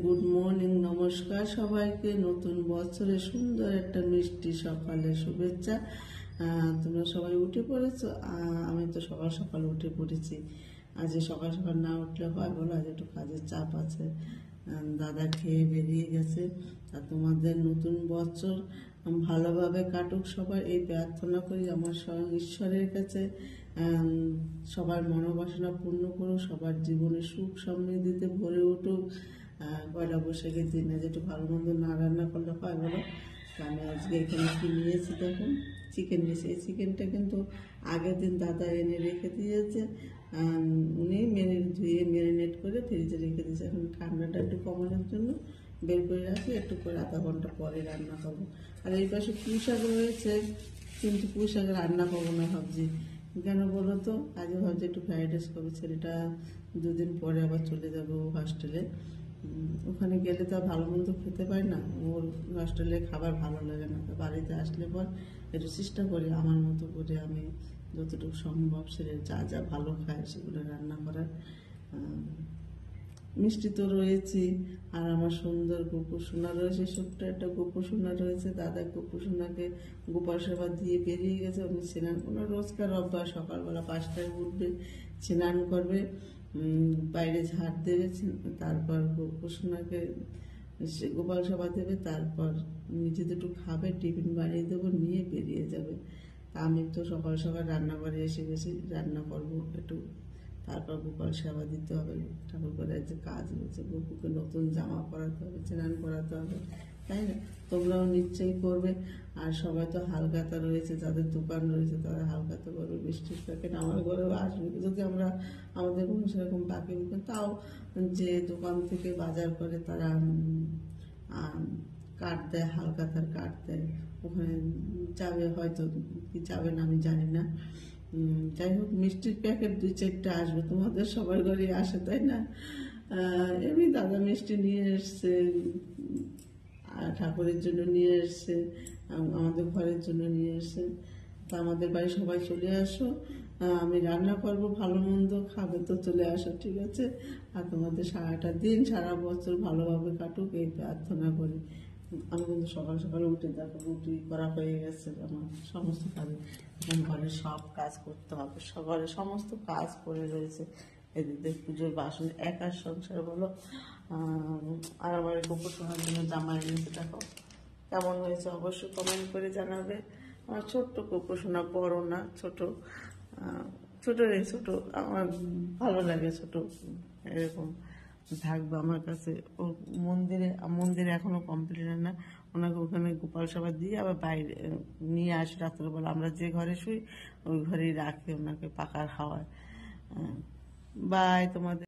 Good morning, নমস্কার সবাইকে। নতুন বছরে সুন্দর একটা মিষ্টি সকালে শুভেচ্ছা। তোমরা সবাই উঠে পড়েছো? আমি তো সকাল সকাল উঠে পড়েছি। আজ সকাল সকাল না উঠলে হয় বলো, আজ একটু কাজের চাপ আছে। দাদা খেয়ে বেরিয়ে গেছে। তা তোমাদের নতুন বছর ভালোভাবে কাটুক সবার, এই প্রার্থনা করি আমার স্বয়ং ঈশ্বরের কাছে। সবার মনোবাসনা পূর্ণ করুক, সবার জীবনে সুখ সমৃদ্ধিতে ভরে উঠুক। পয়লা বৈশাখের দিনে যেটু ভালো মন্দ না রান্না করলে হয় বলো। আমি আজকে এখানে কি নিয়েছি দেখুন, চিকেন নিয়েছি। এই চিকেনটা কিন্তু আগের দিন দাদা এনে রেখে দিয়েছে। উনি ধুয়ে ম্যারিনেট করে ফ্রিজে রেখে দিয়েছে। এখন ঠান্ডাটা একটু কমানোর জন্য বের করে রাখি, একটু করে আধা ঘন্টা পরে রান্না করবো। আর এই পাশে পুঁই শাক রয়েছে, কিন্তু পুঁই শাক রান্না করবো না ভাবছি। কেন বলো তো, আজকে ভাবছি একটু ফ্রাইড রাইস করবো। ছেলেটা দুদিন পরে আবার চলে যাবো হস্টেলে। ওখানে গেলে তো ভালো মন্দ খেতে পারি না, ওর হস্টেলে খাবার ভালো লাগে না। বাড়িতে আসলে পর একটু চেষ্টা করি আমার মতো করে, আমি যতটুকু সম্ভব ছেলে যা যা ভালো খায় সেগুলো রান্না করার। মিষ্টি তো রয়েছে, আর আমার সুন্দর গোপু সোনা রয়েছে, ছোট্ট একটা গোপু সোনা রয়েছে। দাদা গোপু সোনাকে গোপাল সেবা দিয়ে বেরিয়ে গেছে। উনি স্নান কোনো রোজকার অভ্যাস, সকালবেলা 5টায় উঠবে, স্নান করবে, বাইরে ঝাড় দেবে, তারপর গোপু সোনাকে গোপাল সেবা দেবে, তারপর নিজে দুটো খাবে, টিফিন বানিয়ে দেবো, নিয়ে বেরিয়ে যাবে। তা আমি তো সকাল সকাল রান্না বাড়ি এসে গেছি, রান্না করবো একটু, তারপর গোপাল সেবা দিতে হবে। ঠাকুর করে যে কাজ রয়েছে, গপুকে নতুন জামা পরাতে হবে, স্নান করাতে হবে, তাই না? তোমরাও নিশ্চয়ই করবে। আর সবাই তো হালখাতা রয়েছে, যাদের দোকান রয়েছে তারা হালখাতা করবে, মিষ্টির প্যাকেট আমার ঘরেও আসবে। যদি আমরা আমাদের কোনো সেরকম বাকি, তাও যে দোকান থেকে বাজার করে তারা কাঠ দেয়, হালখাতার কাঠ দেয়, ওখানে যাবে হয়তো, কি যাবে না আমি জানি না। যাই হোক, মিষ্টির প্যাকেট 2-4টা আসবে, তোমাদের সবার ঘরে আসে তাই না? এমনি দাদা মিষ্টি নিয়ে এসছে, ঠাকুরের জন্য নিয়ে এসছে, আমাদের ঘরের জন্য নিয়ে এসছে। তা আমাদের বাড়ি সবাই চলে আসো, আমি রান্না করবো, ভালো মন্দ খাবে তো চলে আসো, ঠিক আছে? আর তোমাদের সারাটা দিন সারা বছর ভালোভাবে কাটুক এই প্রার্থনা করি। আমি কিন্তু সকাল সকাল উঠে দেখো রুটি করা হয়ে গেছে, আমার সমস্ত কাজে এখন ঘরের সব কাজ করতে হবে, ঘরের সমস্ত কাজ পড়ে রয়েছে। এদিকে পুজোর বাসন, একার সংসার বলো। আর আমার গোপর সোনার জন্য জামা এনেছে, দেখো কেমন হয়েছে অবশ্যই কমেন্ট করে জানাবে। আমার ছোট্ট গোপর সোনা, বড় না, ছোট ছোট রে, ছোট আমার ভালো লাগে, ছোট এরকম থাকবে আমার কাছে। ও মন্দিরে এখনো কমপ্লিট না, ওনাকে ওখানে গোপাল সেবা দিয়ে আবার বাইরে নিয়ে আসি রাত্রেবেলা। আমরা যে ঘরে শুই ওই ঘরেই রাখি ওনাকে, পাকার হাওয়ায়। বাই তোমাদের।